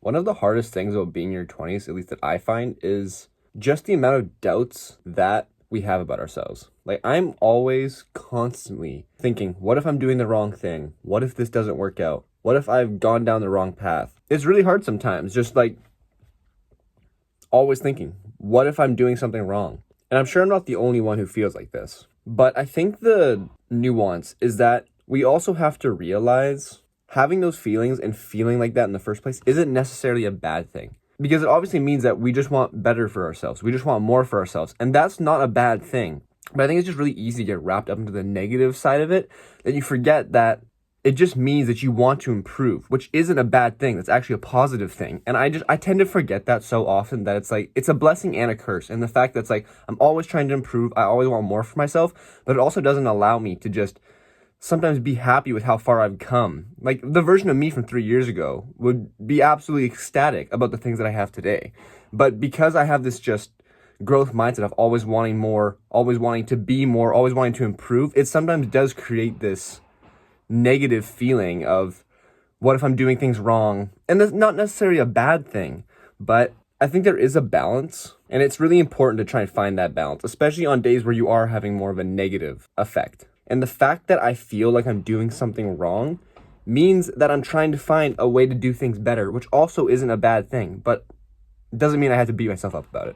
One of the hardest things about being in your 20s, at least that I find, is just the amount of doubts that we have about ourselves. Like, I'm always constantly thinking, what if I'm doing the wrong thing? What if this doesn't work out? What if I've gone down the wrong path? It's really hard sometimes, just like always thinking, what if I'm doing something wrong? And I'm sure I'm not the only one who feels like this. But I think the nuance is that we also have to realize having those feelings and feeling like that in the first place isn't necessarily a bad thing. Because it obviously means that we just want better for ourselves. We just want more for ourselves. And that's not a bad thing. But I think it's just really easy to get wrapped up into the negative side of it, that you forget that it just means that you want to improve, which isn't a bad thing. That's actually a positive thing. And I tend to forget that so often, that it's like, it's a blessing and a curse. And the fact that it's like, I'm always trying to improve. I always want more for myself, but it also doesn't allow me to just sometimes be happy with how far I've come. Like, the version of me from 3 years ago would be absolutely ecstatic about the things that I have today. But because I have this just growth mindset of always wanting more, always wanting to be more, always wanting to improve, it sometimes does create this negative feeling of, what if I'm doing things wrong? And that's not necessarily a bad thing, but I think there is a balance, and it's really important to try and find that balance, especially on days where you are having more of a negative effect. And the fact that I feel like I'm doing something wrong means that I'm trying to find a way to do things better, which also isn't a bad thing, but it doesn't mean I have to beat myself up about it.